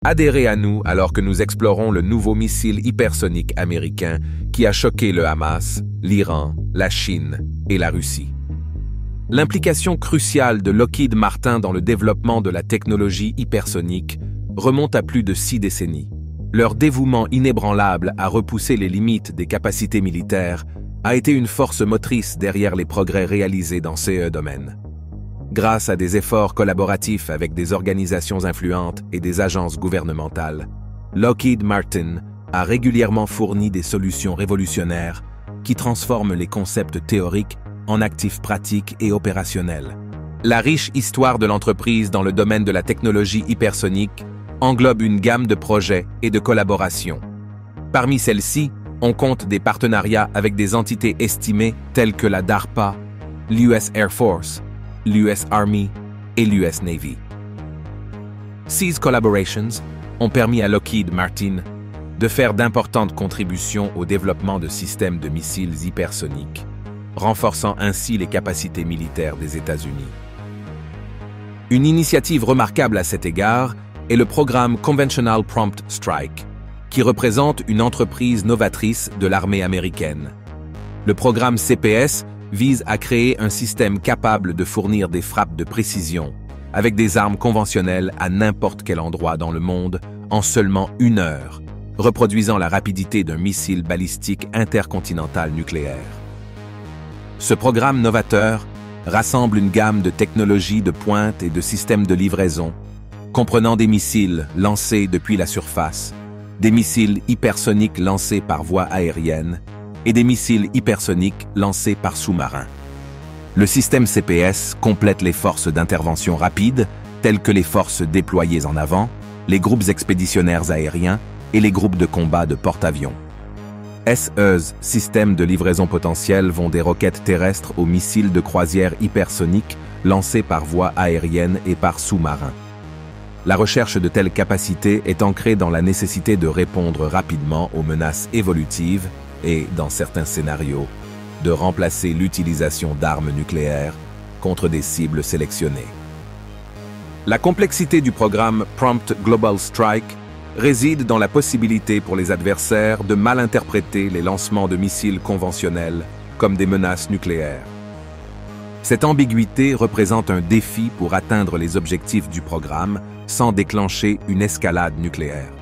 Adhérez à nous alors que nous explorons le nouveau missile hypersonique américain qui a choqué le Hamas, l'Iran, la Chine et la Russie. L'implication cruciale de Lockheed Martin dans le développement de la technologie hypersonique remonte à plus de 6 décennies. Leur dévouement inébranlable à repousser les limites des capacités militaires a été une force motrice derrière les progrès réalisés dans ces domaines. Grâce à des efforts collaboratifs avec des organisations influentes et des agences gouvernementales, Lockheed Martin a régulièrement fourni des solutions révolutionnaires qui transforment les concepts théoriques en actifs pratiques et opérationnels. La riche histoire de l'entreprise dans le domaine de la technologie hypersonique englobe une gamme de projets et de collaborations. Parmi celles-ci, on compte des partenariats avec des entités estimées telles que la DARPA, l'US Air Force, l'US Army et l'US Navy. Ces collaborations ont permis à Lockheed Martin de faire d'importantes contributions au développement de systèmes de missiles hypersoniques, renforçant ainsi les capacités militaires des États-Unis. Une initiative remarquable à cet égard est le programme Conventional Prompt Strike, qui représente une entreprise novatrice de l'armée américaine. Le programme CPS vise à créer un système capable de fournir des frappes de précision avec des armes conventionnelles à n'importe quel endroit dans le monde en seulement 1 heure, reproduisant la rapidité d'un missile balistique intercontinental nucléaire. Ce programme novateur rassemble une gamme de technologies de pointe et de systèmes de livraison, comprenant des missiles lancés depuis la surface, des missiles hypersoniques lancés par voie aérienne et des missiles hypersoniques lancés par sous-marin. Le système CPS complète les forces d'intervention rapide, telles que les forces déployées en avant, les groupes expéditionnaires aériens et les groupes de combat de porte-avions. SES, système de livraison potentielle, vont des roquettes terrestres aux missiles de croisière hypersoniques lancés par voie aérienne et par sous-marin. La recherche de telles capacités est ancrée dans la nécessité de répondre rapidement aux menaces évolutives et, dans certains scénarios, de remplacer l'utilisation d'armes nucléaires contre des cibles sélectionnées. La complexité du programme Prompt Global Strike réside dans la possibilité pour les adversaires de mal interpréter les lancements de missiles conventionnels comme des menaces nucléaires. Cette ambiguïté représente un défi pour atteindre les objectifs du programme sans déclencher une escalade nucléaire.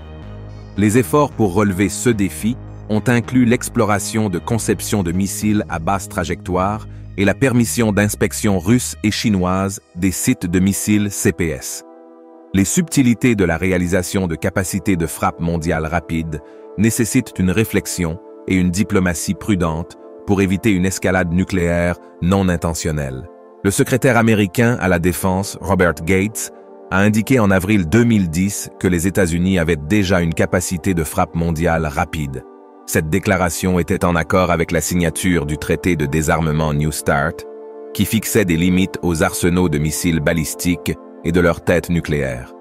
Les efforts pour relever ce défi ont inclus l'exploration de conceptions de missiles à basse trajectoire et la permission d'inspection russe et chinoise des sites de missiles CPS. Les subtilités de la réalisation de capacités de frappe mondiale rapides nécessitent une réflexion et une diplomatie prudente pour éviter une escalade nucléaire non intentionnelle. Le secrétaire américain à la Défense, Robert Gates, a indiqué en avril 2010 que les États-Unis avaient déjà une capacité de frappe mondiale rapide. Cette déclaration était en accord avec la signature du traité de désarmement New START, qui fixait des limites aux arsenaux de missiles balistiques et de leurs têtes nucléaires.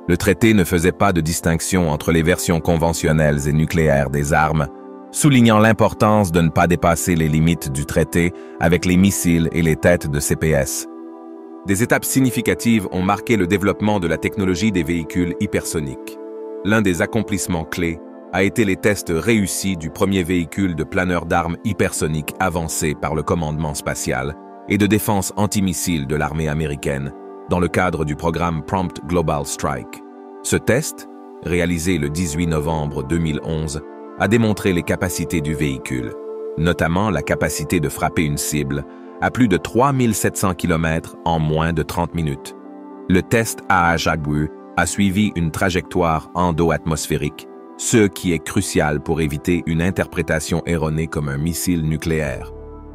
Le traité ne faisait pas de distinction entre les versions conventionnelles et nucléaires des armes, soulignant l'importance de ne pas dépasser les limites du traité avec les missiles et les têtes de CPS. Des étapes significatives ont marqué le développement de la technologie des véhicules hypersoniques. L'un des accomplissements clés a été les tests réussis du premier véhicule de planeur d'armes hypersonique avancé par le commandement spatial et de défense antimissile de l'armée américaine dans le cadre du programme Prompt Global Strike. Ce test, réalisé le 18 novembre 2011, a démontré les capacités du véhicule, notamment la capacité de frapper une cible à plus de 3700 km en moins de 30 minutes. Le test AHAGBU a suivi une trajectoire endo-atmosphérique, ce qui est crucial pour éviter une interprétation erronée comme un missile nucléaire.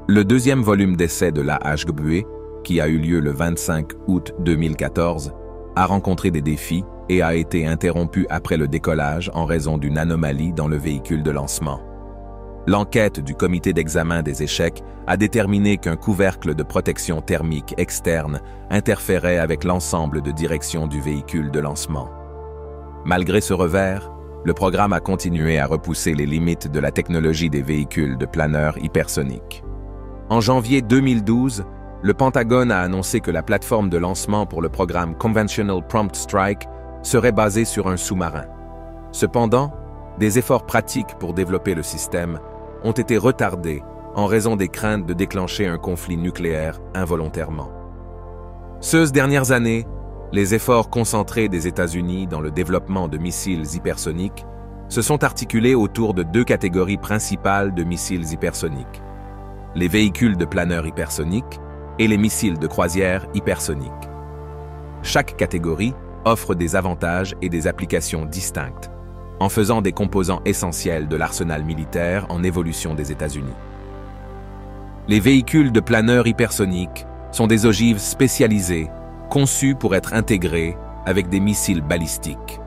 Le deuxième volume d'essai de l'AHGBUE, qui a eu lieu le 25 août 2014, a rencontré des défis et a été interrompu après le décollage en raison d'une anomalie dans le véhicule de lancement. L'enquête du comité d'examen des échecs a déterminé qu'un couvercle de protection thermique externe interférait avec l'ensemble de direction du véhicule de lancement. Malgré ce revers, le programme a continué à repousser les limites de la technologie des véhicules de planeurs hypersoniques. En janvier 2012, le Pentagone a annoncé que la plateforme de lancement pour le programme Conventional Prompt Strike serait basé sur un sous-marin. Cependant, des efforts pratiques pour développer le système ont été retardés en raison des craintes de déclencher un conflit nucléaire involontairement. Ces dernières années, les efforts concentrés des États-Unis dans le développement de missiles hypersoniques se sont articulés autour de deux catégories principales de missiles hypersoniques: les véhicules de planeur hypersoniques et les missiles de croisière hypersoniques. Chaque catégorie offre des avantages et des applications distinctes, en faisant des composants essentiels de l'arsenal militaire en évolution des États-Unis. Les véhicules de planeur hypersoniques sont des ogives spécialisées, conçus pour être intégrés avec des missiles balistiques.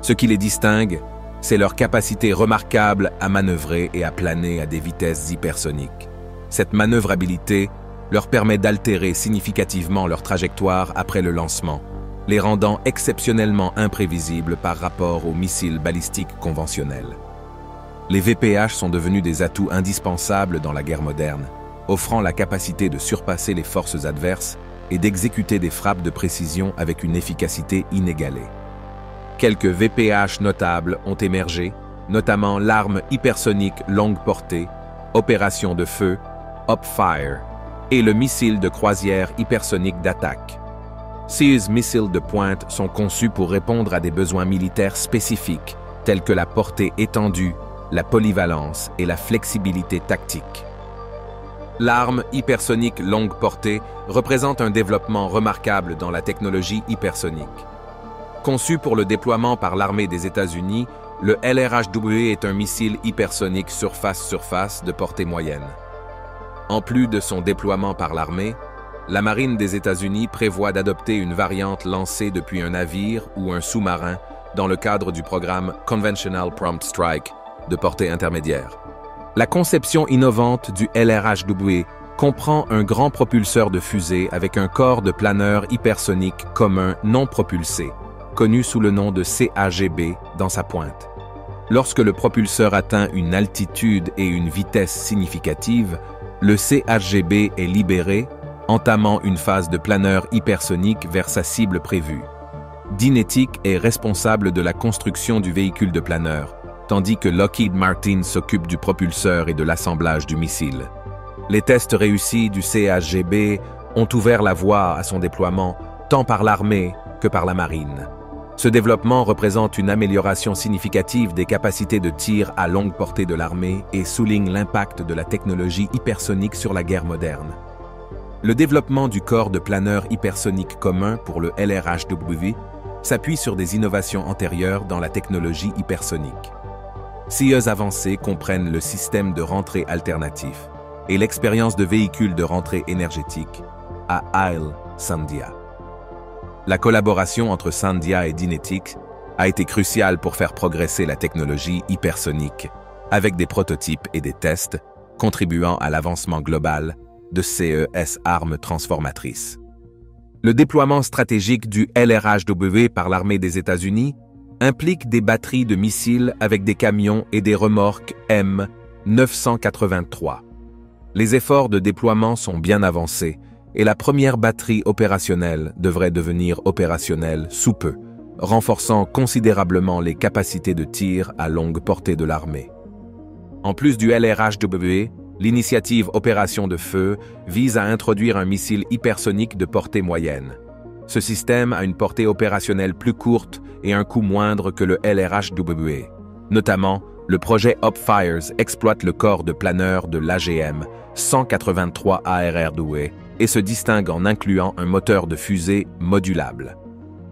Ce qui les distingue, c'est leur capacité remarquable à manœuvrer et à planer à des vitesses hypersoniques. Cette manœuvrabilité leur permet d'altérer significativement leur trajectoire après le lancement, les rendant exceptionnellement imprévisibles par rapport aux missiles balistiques conventionnels. Les VPH sont devenus des atouts indispensables dans la guerre moderne, offrant la capacité de surpasser les forces adverses et d'exécuter des frappes de précision avec une efficacité inégalée. Quelques VPH notables ont émergé, notamment l'arme hypersonique longue portée, opération de feu, Upfire, et le missile de croisière hypersonique d'attaque. Ces missiles de pointe sont conçus pour répondre à des besoins militaires spécifiques, tels que la portée étendue, la polyvalence et la flexibilité tactique. L'arme hypersonique longue portée représente un développement remarquable dans la technologie hypersonique. Conçu pour le déploiement par l'armée des États-Unis, le LRHW est un missile hypersonique surface-surface de portée moyenne. En plus de son déploiement par l'armée, la Marine des États-Unis prévoit d'adopter une variante lancée depuis un navire ou un sous-marin dans le cadre du programme Conventional Prompt Strike de portée intermédiaire. La conception innovante du LRHW comprend un grand propulseur de fusée avec un corps de planeur hypersonique commun non propulsé, connu sous le nom de CAGB dans sa pointe. Lorsque le propulseur atteint une altitude et une vitesse significative, le CAGB est libéré, entamant une phase de planeur hypersonique vers sa cible prévue. Dynetiq est responsable de la construction du véhicule de planeur, tandis que Lockheed Martin s'occupe du propulseur et de l'assemblage du missile. Les tests réussis du CAGB ont ouvert la voie à son déploiement tant par l'armée que par la marine. Ce développement représente une amélioration significative des capacités de tir à longue portée de l'armée et souligne l'impact de la technologie hypersonique sur la guerre moderne. Le développement du corps de planeur hypersonique commun pour le LRHW s'appuie sur des innovations antérieures dans la technologie hypersonique. Ces avancées comprennent le système de rentrée alternatif et l'expérience de véhicules de rentrée énergétique à Isle Sandia. La collaboration entre Sandia et Dynetiq a été cruciale pour faire progresser la technologie hypersonique, avec des prototypes et des tests contribuant à l'avancement global de ces armes transformatrices. Le déploiement stratégique du LRHW par l'armée des États-Unis implique des batteries de missiles avec des camions et des remorques M983. Les efforts de déploiement sont bien avancés et la première batterie opérationnelle devrait devenir opérationnelle sous peu, renforçant considérablement les capacités de tir à longue portée de l'armée. En plus du LRHW, l'initiative Opération de feu vise à introduire un missile hypersonique de portée moyenne. Ce système a une portée opérationnelle plus courte et un coût moindre que le LRHW. Notamment, le projet Upfires exploite le corps de planeur de l'AGM 183 ARRW et se distingue en incluant un moteur de fusée modulable.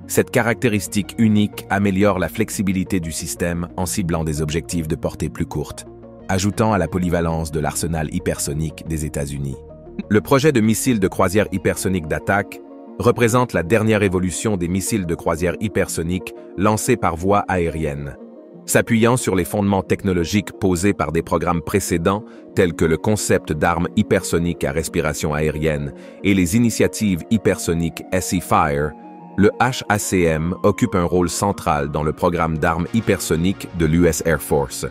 Cette caractéristique unique améliore la flexibilité du système en ciblant des objectifs de portée plus courte, ajoutant à la polyvalence de l'arsenal hypersonique des États-Unis. Le projet de missile de croisière hypersonique d'attaque représente la dernière évolution des missiles de croisière hypersoniques lancés par voie aérienne. S'appuyant sur les fondements technologiques posés par des programmes précédents, tels que le concept d'armes hypersoniques à respiration aérienne et les initiatives hypersoniques SE-Fire, le HACM occupe un rôle central dans le programme d'armes hypersoniques de l'US Air Force.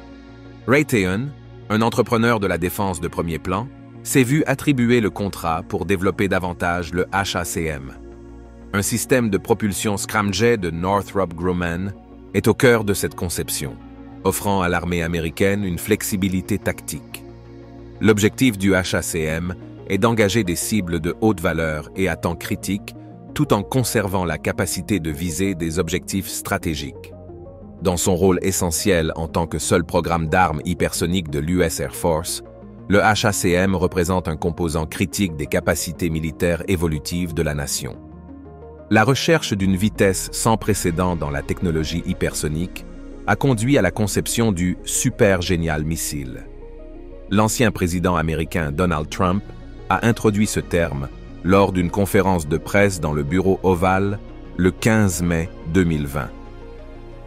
Raytheon, un entrepreneur de la défense de premier plan, s'est vu attribuer le contrat pour développer davantage le HACM. Un système de propulsion scramjet de Northrop Grumman est au cœur de cette conception, offrant à l'armée américaine une flexibilité tactique. L'objectif du HACM est d'engager des cibles de haute valeur et à temps critique, tout en conservant la capacité de viser des objectifs stratégiques. Dans son rôle essentiel en tant que seul programme d'armes hypersoniques de l'US Air Force, le HACM représente un composant critique des capacités militaires évolutives de la nation. La recherche d'une vitesse sans précédent dans la technologie hypersonique a conduit à la conception du super génial missile. L'ancien président américain Donald Trump a introduit ce terme lors d'une conférence de presse dans le bureau ovale le 15 mai 2020.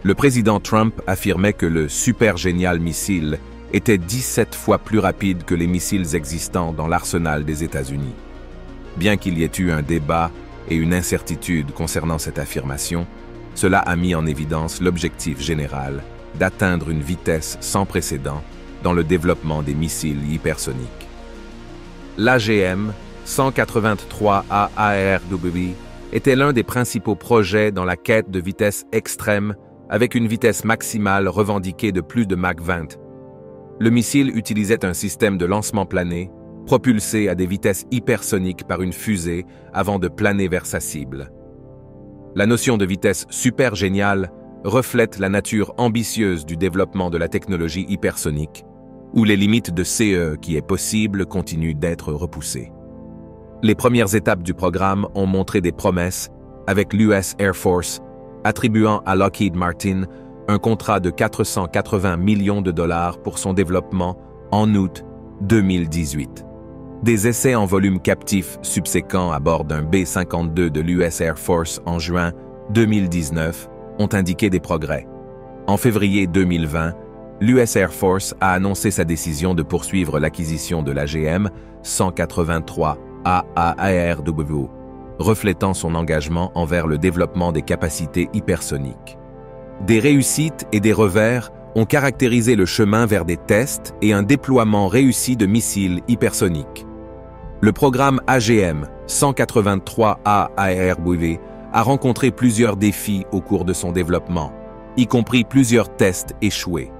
Le président Trump affirmait que le super génial missile était 17 fois plus rapide que les missiles existants dans l'arsenal des États-Unis. Bien qu'il y ait eu un débat et une incertitude concernant cette affirmation, cela a mis en évidence l'objectif général d'atteindre une vitesse sans précédent dans le développement des missiles hypersoniques. L'AGM 183 AARW était l'un des principaux projets dans la quête de vitesse extrême avec une vitesse maximale revendiquée de plus de Mach 20. Le missile utilisait un système de lancement plané, propulsé à des vitesses hypersoniques par une fusée avant de planer vers sa cible. La notion de vitesse super géniale reflète la nature ambitieuse du développement de la technologie hypersonique, où les limites de CE qui est possible continuent d'être repoussées. Les premières étapes du programme ont montré des promesses, avec l'US Air Force attribuant à Lockheed Martin un contrat de 480 millions de dollars pour son développement en août 2018. Des essais en volume captif subséquents à bord d'un B-52 de l'US Air Force en juin 2019 ont indiqué des progrès. En février 2020, l'US Air Force a annoncé sa décision de poursuivre l'acquisition de l'AGM 183 AARW, reflétant son engagement envers le développement des capacités hypersoniques. Des réussites et des revers ont caractérisé le chemin vers des tests et un déploiement réussi de missiles hypersoniques. Le programme AGM 183 AARW a rencontré plusieurs défis au cours de son développement, y compris plusieurs tests échoués.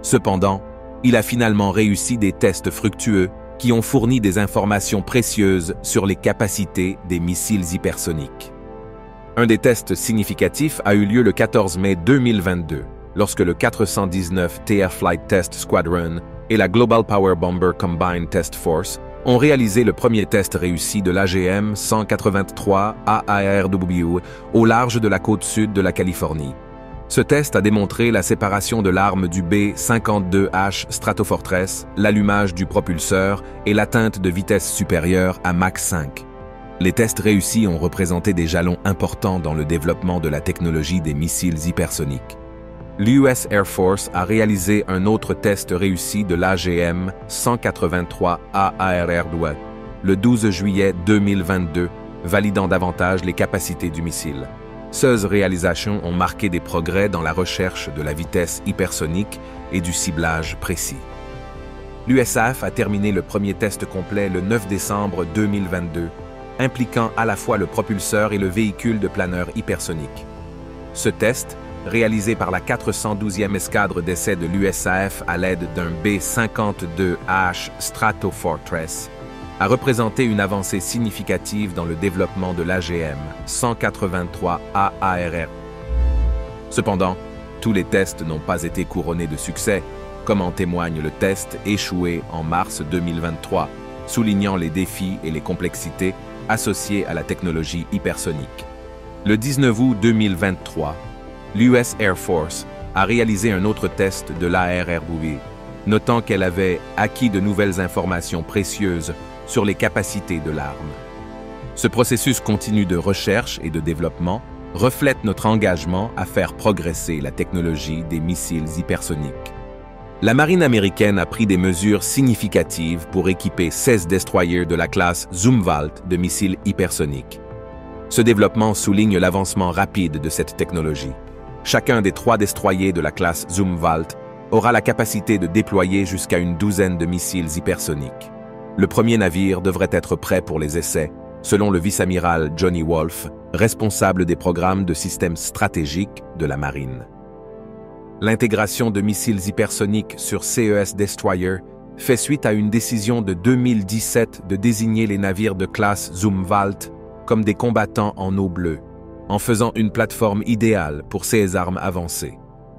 Cependant, il a finalement réussi des tests fructueux qui ont fourni des informations précieuses sur les capacités des missiles hypersoniques. Un des tests significatifs a eu lieu le 14 mai 2022, lorsque le 419 TF Flight Test Squadron et la Global Power Bomber Combined Test Force ont réalisé le premier test réussi de l'AGM 183 AARW au large de la côte sud de la Californie. Ce test a démontré la séparation de l'arme du B-52H Stratofortress, l'allumage du propulseur et l'atteinte de vitesse supérieure à Mach 5. Les tests réussis ont représenté des jalons importants dans le développement de la technologie des missiles hypersoniques. L'US Air Force a réalisé un autre test réussi de l'AGM 183 AARW le 12 juillet 2022, validant davantage les capacités du missile. Ces réalisations ont marqué des progrès dans la recherche de la vitesse hypersonique et du ciblage précis. L'USAF a terminé le premier test complet le 9 décembre 2022, impliquant à la fois le propulseur et le véhicule de planeur hypersonique. Ce test, réalisé par la 412e escadre d'essai de l'USAF à l'aide d'un B-52H Stratofortress, a représenté une avancée significative dans le développement de l'AGM 183 AARW. Cependant, tous les tests n'ont pas été couronnés de succès, comme en témoigne le test échoué en mars 2023, soulignant les défis et les complexités associées à la technologie hypersonique. Le 19 août 2023, l'US Air Force a réalisé un autre test de l'ARRW, notant qu'elle avait acquis de nouvelles informations précieuses sur les capacités de l'arme. Ce processus continu de recherche et de développement reflète notre engagement à faire progresser la technologie des missiles hypersoniques. La marine américaine a pris des mesures significatives pour équiper 16 destroyers de la classe Zumwalt de missiles hypersoniques. Ce développement souligne l'avancement rapide de cette technologie. Chacun des 3 destroyers de la classe Zumwalt aura la capacité de déployer jusqu'à une douzaine de missiles hypersoniques. Le premier navire devrait être prêt pour les essais, selon le vice-amiral Johnny Wolfe, responsable des programmes de systèmes stratégiques de la marine. L'intégration de missiles hypersoniques sur CES Destroyer fait suite à une décision de 2017 de désigner les navires de classe Zumwalt comme des combattants en eau bleue, en faisant une plateforme idéale pour ces armes avancées.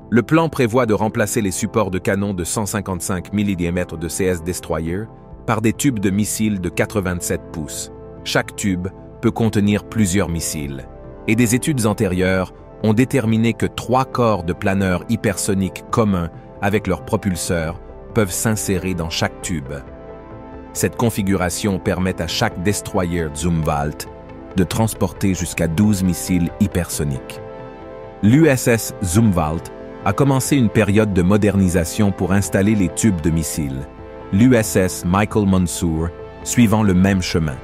Le plan prévoit de remplacer les supports de canon de 155 mm de CS Destroyer par des tubes de missiles de 87 pouces. Chaque tube peut contenir plusieurs missiles. Et des études antérieures ont déterminé que 3 corps de planeurs hypersoniques communs avec leurs propulseurs peuvent s'insérer dans chaque tube. Cette configuration permet à chaque destroyer Zumwalt de transporter jusqu'à 12 missiles hypersoniques. L'USS Zumwalt a commencé une période de modernisation pour installer les tubes de missiles, l'USS Michael Mansour suivant le même chemin.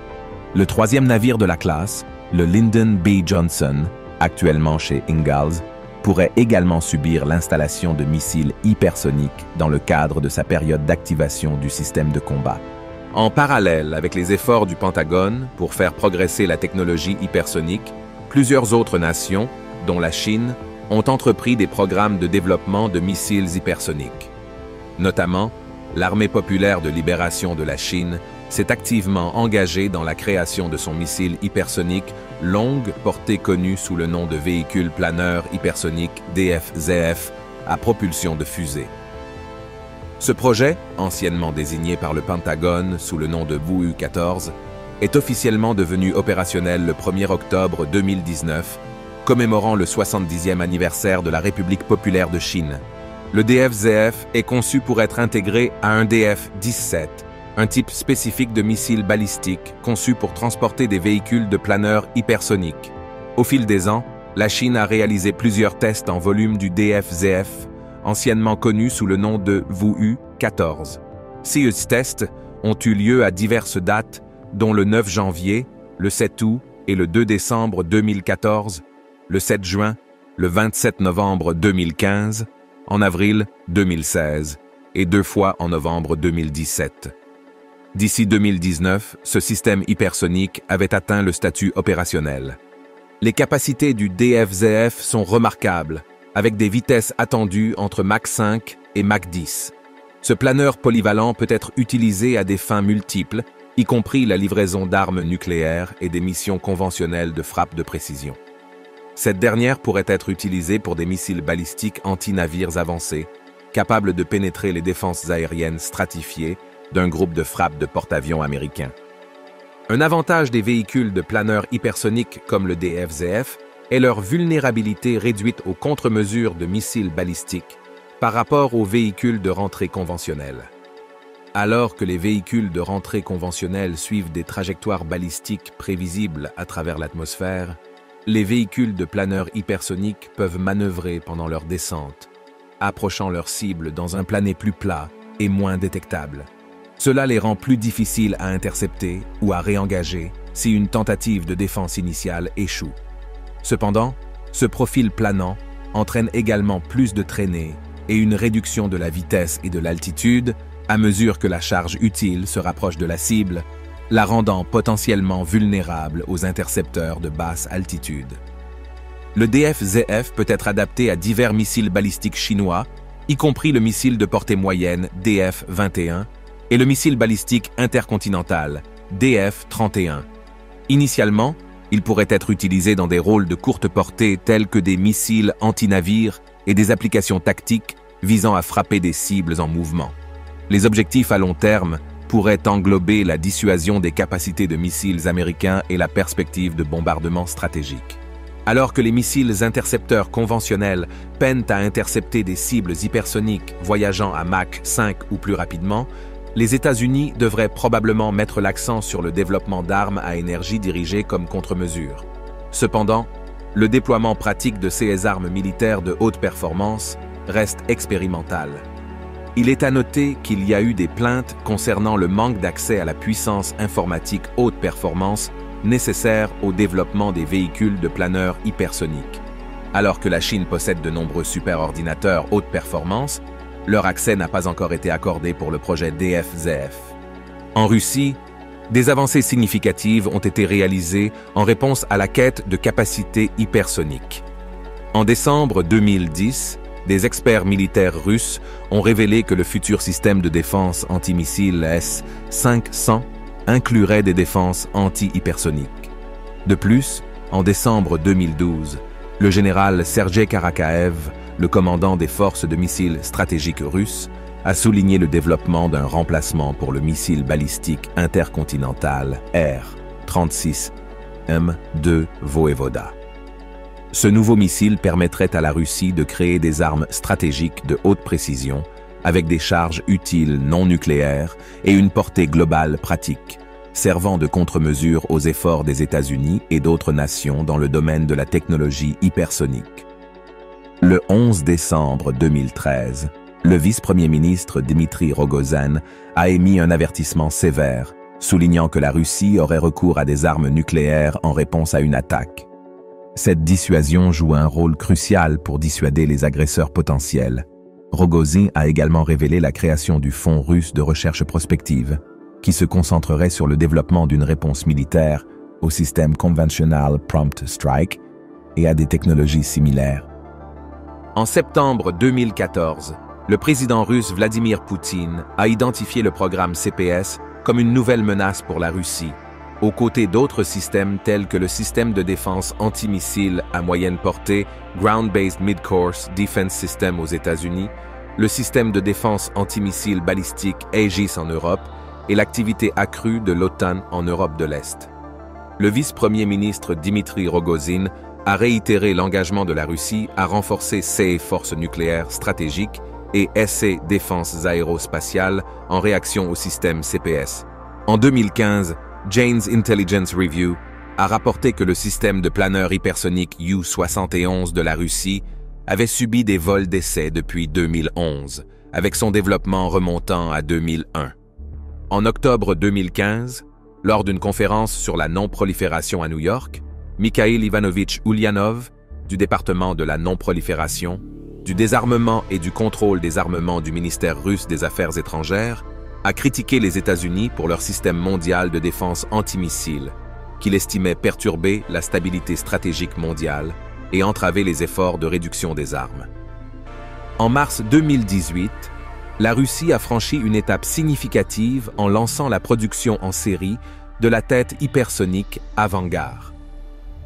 Le 3e navire de la classe, le Lyndon B. Johnson, actuellement chez Ingalls, pourrait également subir l'installation de missiles hypersoniques dans le cadre de sa période d'activation du système de combat. En parallèle avec les efforts du Pentagone pour faire progresser la technologie hypersonique, plusieurs autres nations, dont la Chine, ont entrepris des programmes de développement de missiles hypersoniques. Notamment, l'Armée populaire de libération de la Chine s'est activement engagée dans la création de son missile hypersonique longue portée connu sous le nom de véhicule planeur hypersonique DF-ZF à propulsion de fusée. Ce projet, anciennement désigné par le Pentagone sous le nom de VUU-14, est officiellement devenu opérationnel le 1er octobre 2019, commémorant le 70e anniversaire de la République populaire de Chine. Le DF-ZF est conçu pour être intégré à un DF-17, un type spécifique de missile balistique conçu pour transporter des véhicules de planeurs hypersoniques. Au fil des ans, la Chine a réalisé plusieurs tests en volume du DF-ZF, anciennement connu sous le nom de VUU-14. Ces tests ont eu lieu à diverses dates, dont le 9 janvier, le 7 août et le 2 décembre 2014, le 7 juin, le 27 novembre 2015, en avril 2016 et 2 fois en novembre 2017. D'ici 2019, ce système hypersonique avait atteint le statut opérationnel. Les capacités du DF-ZF sont remarquables, avec des vitesses attendues entre Mach 5 et Mach 10. Ce planeur polyvalent peut être utilisé à des fins multiples, y compris la livraison d'armes nucléaires et des missions conventionnelles de frappe de précision. Cette dernière pourrait être utilisée pour des missiles balistiques anti-navires avancés, capables de pénétrer les défenses aériennes stratifiées d'un groupe de frappe de porte-avions américain. Un avantage des véhicules de planeurs hypersoniques comme le DF-ZF est leur vulnérabilité réduite aux contre-mesures de missiles balistiques par rapport aux véhicules de rentrée conventionnels. Alors que les véhicules de rentrée conventionnels suivent des trajectoires balistiques prévisibles à travers l'atmosphère, les véhicules de planeurs hypersoniques peuvent manœuvrer pendant leur descente, approchant leur cible dans un plané plus plat et moins détectable. Cela les rend plus difficiles à intercepter ou à réengager si une tentative de défense initiale échoue. Cependant, ce profil planant entraîne également plus de traînées et une réduction de la vitesse et de l'altitude à mesure que la charge utile se rapproche de la cible, la rendant potentiellement vulnérable aux intercepteurs de basse altitude. Le DF-ZF peut être adapté à divers missiles balistiques chinois, y compris le missile de portée moyenne DF-21 et le missile balistique intercontinental DF-31. Initialement, il pourrait être utilisé dans des rôles de courte portée tels que des missiles anti-navires et des applications tactiques visant à frapper des cibles en mouvement. Les objectifs à long terme pourraient englober la dissuasion des capacités de missiles américains et la perspective de bombardement stratégique. Alors que les missiles intercepteurs conventionnels peinent à intercepter des cibles hypersoniques voyageant à Mach 5 ou plus rapidement, les États-Unis devraient probablement mettre l'accent sur le développement d'armes à énergie dirigées comme contre-mesure. Cependant, le déploiement pratique de ces armes militaires de haute performance reste expérimental. Il est à noter qu'il y a eu des plaintes concernant le manque d'accès à la puissance informatique haute performance nécessaire au développement des véhicules de planeurs hypersoniques. Alors que la Chine possède de nombreux superordinateurs haute performance, leur accès n'a pas encore été accordé pour le projet DF-ZF. En Russie, Des avancées significatives ont été réalisées en réponse à la quête de capacités hypersoniques. En décembre 2010, des experts militaires russes ont révélé que le futur système de défense antimissile S-500 inclurait des défenses anti-hypersoniques. De plus, en décembre 2012, le général Sergei Karakaev, le commandant des forces de missiles stratégiques russes, a souligné le développement d'un remplacement pour le missile balistique intercontinental R-36M2 Voevoda. Ce nouveau missile permettrait à la Russie de créer des armes stratégiques de haute précision avec des charges utiles non nucléaires et une portée globale pratique, servant de contre-mesure aux efforts des États-Unis et d'autres nations dans le domaine de la technologie hypersonique. Le 11 décembre 2013, le vice-premier ministre Dmitry Rogozin a émis un avertissement sévère, soulignant que la Russie aurait recours à des armes nucléaires en réponse à une attaque. Cette dissuasion joue un rôle crucial pour dissuader les agresseurs potentiels. Rogozin a également révélé la création du Fonds russe de recherche prospective, qui se concentrerait sur le développement d'une réponse militaire au système Conventional Prompt Strike et à des technologies similaires. En septembre 2014, le président russe Vladimir Poutine a identifié le programme CPS comme une nouvelle menace pour la Russie, aux côtés d'autres systèmes tels que le système de défense antimissile à moyenne portée Ground-Based Mid-Course Defense System aux États-Unis, le système de défense antimissile balistique Aegis en Europe et l'activité accrue de l'OTAN en Europe de l'Est. Le vice-premier ministre Dmitry Rogozin a réitéré l'engagement de la Russie à renforcer ses forces nucléaires stratégiques et ses défenses aérospatiales en réaction au système CPS. En 2015, Jane's Intelligence Review a rapporté que le système de planeur hypersonique U-71 de la Russie avait subi des vols d'essai depuis 2011, avec son développement remontant à 2001. En octobre 2015, lors d'une conférence sur la non-prolifération à New York, Mikhail Ivanovich Ulyanov, du département de la non-prolifération, du désarmement et du contrôle des armements du ministère russe des Affaires étrangères, a critiqué les États-Unis pour leur système mondial de défense antimissile, qu'il estimait perturber la stabilité stratégique mondiale et entraver les efforts de réduction des armes. En mars 2018, la Russie a franchi une étape significative en lançant la production en série de la tête hypersonique Avangard.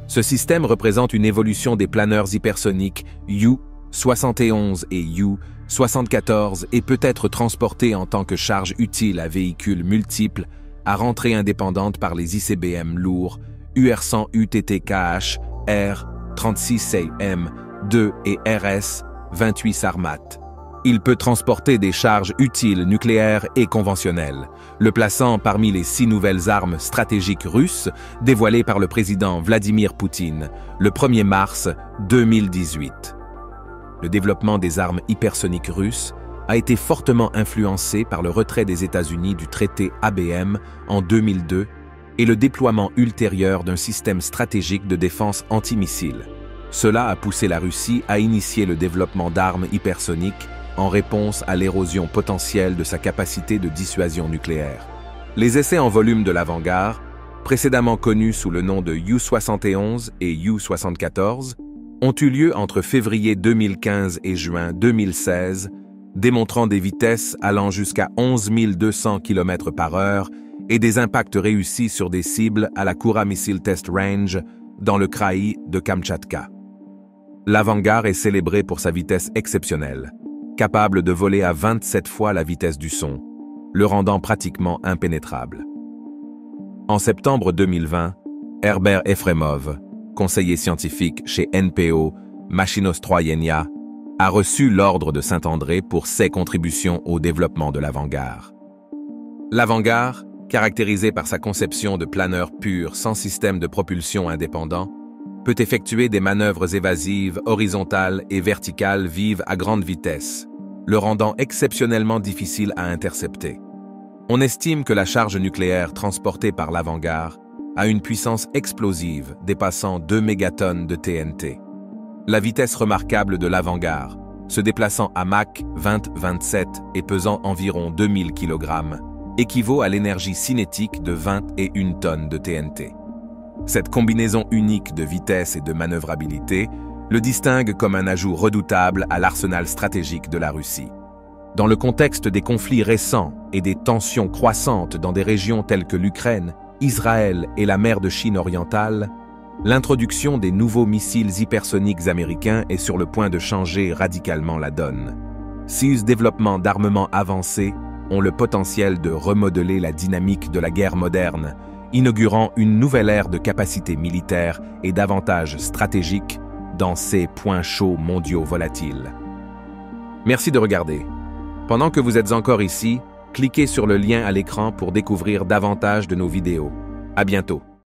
Ce système représente une évolution des planeurs hypersoniques U-71 et U-74 et peut être transporté en tant que charge utile à véhicules multiples à rentrée indépendante par les ICBM lourds UR-100 UTTKH, R-36AM-2 et RS-28 Sarmat. Il peut transporter des charges utiles nucléaires et conventionnelles, le plaçant parmi les 6 nouvelles armes stratégiques russes dévoilées par le président Vladimir Poutine le 1er mars 2018. Le développement des armes hypersoniques russes a été fortement influencé par le retrait des États-Unis du traité ABM en 2002 et le déploiement ultérieur d'un système stratégique de défense antimissile. Cela a poussé la Russie à initier le développement d'armes hypersoniques en réponse à l'érosion potentielle de sa capacité de dissuasion nucléaire. Les essais en volume de l'Avangard, précédemment connus sous le nom de U-71 et U-74, ont eu lieu entre février 2015 et juin 2016, démontrant des vitesses allant jusqu'à 11 200 km/h et des impacts réussis sur des cibles à la Kura Missile Test Range dans le Kraï de Kamtchatka. L'Avangard est célébré pour sa vitesse exceptionnelle, capable de voler à 27 fois la vitesse du son, le rendant pratiquement impénétrable. En septembre 2020, Herbert Efremov, conseiller scientifique chez NPO Machinostroyenia, a reçu l'ordre de Saint-André pour ses contributions au développement de l'Avangard. L'Avangard, caractérisé par sa conception de planeur pur sans système de propulsion indépendant, peut effectuer des manœuvres évasives horizontales et verticales vives à grande vitesse, le rendant exceptionnellement difficile à intercepter. On estime que la charge nucléaire transportée par l'Avangard a une puissance explosive dépassant 2 mégatonnes de TNT. La vitesse remarquable de l'Avangard, se déplaçant à Mach 20-27 et pesant environ 2000 kg, équivaut à l'énergie cinétique de 21 tonnes de TNT. Cette combinaison unique de vitesse et de manœuvrabilité le distingue comme un ajout redoutable à l'arsenal stratégique de la Russie. Dans le contexte des conflits récents et des tensions croissantes dans des régions telles que l'Ukraine, Israël et la mer de Chine orientale, l'introduction des nouveaux missiles hypersoniques américains est sur le point de changer radicalement la donne. Ces développements d'armements avancés ont le potentiel de remodeler la dynamique de la guerre moderne, inaugurant une nouvelle ère de capacités militaires et d'avantages stratégiques dans ces points chauds mondiaux volatiles. Merci de regarder. Pendant que vous êtes encore ici, cliquez sur le lien à l'écran pour découvrir davantage de nos vidéos. À bientôt.